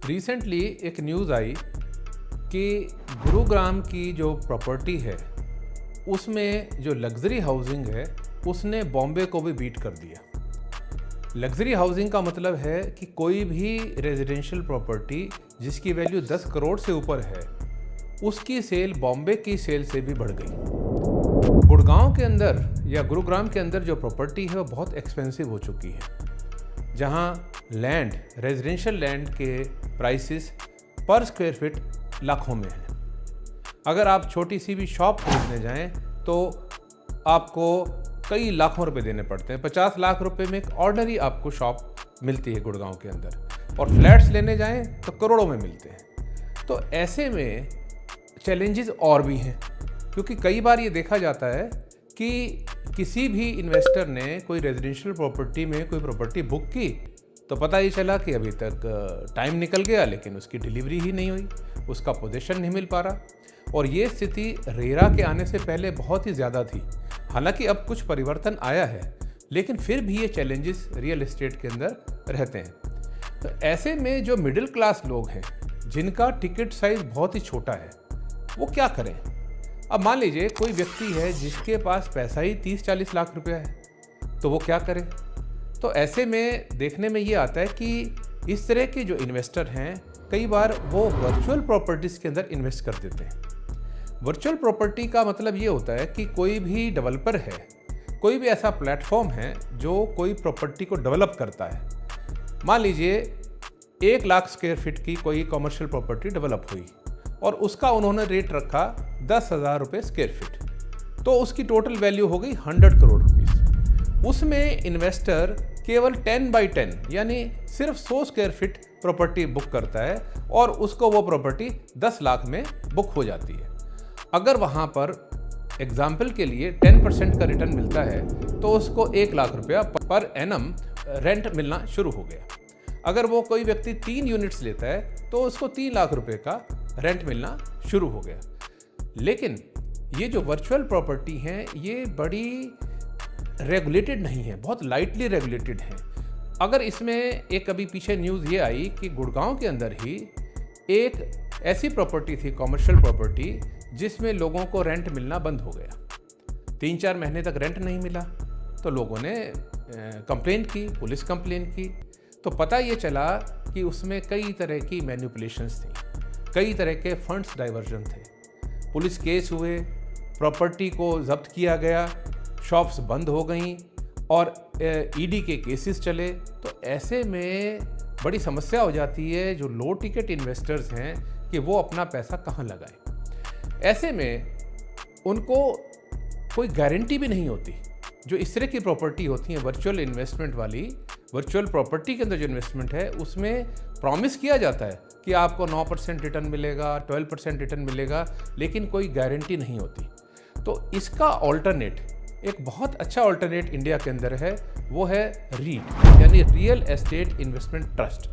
Recently एक news आई कि गुरुग्राम की जो प्रॉपर्टी है उसमें जो लग्जरी हाउसिंग है उसने बॉम्बे को भी बीट कर दिया। लग्जरी हाउसिंग का मतलब है कि कोई भी रेजिडेंशियल प्रॉपर्टी जिसकी वैल्यू 10 करोड़ से ऊपर है उसकी सेल बॉम्बे की सेल से भी बढ़ गई। गुड़गांव के अंदर या गुरुग्राम के अंदर जो प्रॉपर्टी है वो बहुत एक्सपेंसिव हो चुकी है, जहां लैंड रेजिडेंशियल लैंड के प्राइसेस पर स्क्वायर फीट लाखों में है। अगर आप छोटी सी भी शॉप खरीदने जाएं तो आपको कई लाखों रुपए देने पड़ते हैं। 50 लाख रुपए में एक ऑर्डनरी आपको शॉप मिलती है गुड़गांव के अंदर, और फ्लैट्स लेने जाएं तो करोड़ों में मिलते हैं। तो ऐसे में चैलेंजेस और भी हैं, क्योंकि कई बार ये देखा जाता है कि किसी भी इन्वेस्टर ने कोई रेजिडेंशियल प्रॉपर्टी में कोई प्रॉपर्टी बुक की तो पता ही चला कि अभी तक टाइम निकल गया लेकिन उसकी डिलीवरी ही नहीं हुई, उसका पोजीशन नहीं मिल पा रहा। और ये स्थिति रेरा के आने से पहले बहुत ही ज़्यादा थी। हालांकि अब कुछ परिवर्तन आया है, लेकिन फिर भी ये चैलेंजेस रियल एस्टेट के अंदर रहते हैं। तो ऐसे में जो मिडिल क्लास लोग हैं जिनका टिकट साइज बहुत ही छोटा है, वो क्या करें? अब मान लीजिए कोई व्यक्ति है जिसके पास पैसा ही 30-40 लाख रुपया है, तो वो क्या करे? तो ऐसे में देखने में ये आता है कि इस तरह के जो इन्वेस्टर हैं कई बार वो वर्चुअल प्रॉपर्टीज़ के अंदर इन्वेस्ट कर देते हैं। वर्चुअल प्रॉपर्टी का मतलब ये होता है कि कोई भी डेवलपर है, कोई भी ऐसा प्लेटफॉर्म है जो कोई प्रॉपर्टी को डेवलप करता है। मान लीजिए 1 लाख स्क्वायर फीट की कोई कॉमर्शियल प्रॉपर्टी डेवलप हुई और उसका उन्होंने रेट रखा 10,000 रुपये स्क्वायर फीट, तो उसकी टोटल वैल्यू हो गई 100 करोड़ रुपीस। उसमें इन्वेस्टर केवल 10/10 यानी सिर्फ 100 स्क्वायर फीट प्रॉपर्टी बुक करता है और उसको वो प्रॉपर्टी 10 लाख में बुक हो जाती है। अगर वहाँ पर एग्जाम्पल के लिए 10% का रिटर्न मिलता है तो उसको 1 लाख रुपया पर एनम रेंट मिलना शुरू हो गया। अगर वो कोई व्यक्ति 3 यूनिट्स लेता है तो उसको 3 लाख रुपए का रेंट मिलना शुरू हो गया। लेकिन ये जो वर्चुअल प्रॉपर्टी हैं ये बड़ी रेगुलेटेड नहीं है, बहुत लाइटली रेगुलेटेड है। अगर इसमें एक अभी पीछे न्यूज़ ये आई कि गुड़गांव के अंदर ही एक ऐसी प्रॉपर्टी थी, कॉमर्शियल प्रॉपर्टी, जिसमें लोगों को रेंट मिलना बंद हो गया। 3-4 महीने तक रेंट नहीं मिला तो लोगों ने कंप्लेंट की, पुलिस कंप्लेंट की, तो पता ये चला कि उसमें कई तरह की मैनिपुलेशंस थी, कई तरह के फंड्स डाइवर्जन थे। पुलिस केस हुए, प्रॉपर्टी को जब्त किया गया, शॉप्स बंद हो गई और ईडी के केसेस चले। तो ऐसे में बड़ी समस्या हो जाती है जो लो टिकट इन्वेस्टर्स हैं कि वो अपना पैसा कहाँ लगाएं। ऐसे में उनको कोई गारंटी भी नहीं होती। जो इस तरह की प्रॉपर्टी होती हैं वर्चुअल इन्वेस्टमेंट वाली, वर्चुअल प्रॉपर्टी के अंदर जो इन्वेस्टमेंट है उसमें प्रॉमिस किया जाता है कि आपको 9% रिटर्न मिलेगा, 12% रिटर्न मिलेगा, लेकिन कोई गारंटी नहीं होती। तो इसका ऑल्टरनेट, एक बहुत अच्छा ऑल्टरनेट इंडिया के अंदर है, वो है रीट यानी रियल एस्टेट इन्वेस्टमेंट ट्रस्ट,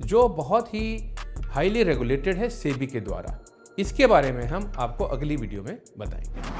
जो बहुत ही हाईली रेगुलेटेड है सेबी के द्वारा। इसके बारे में हम आपको अगली वीडियो में बताएंगे।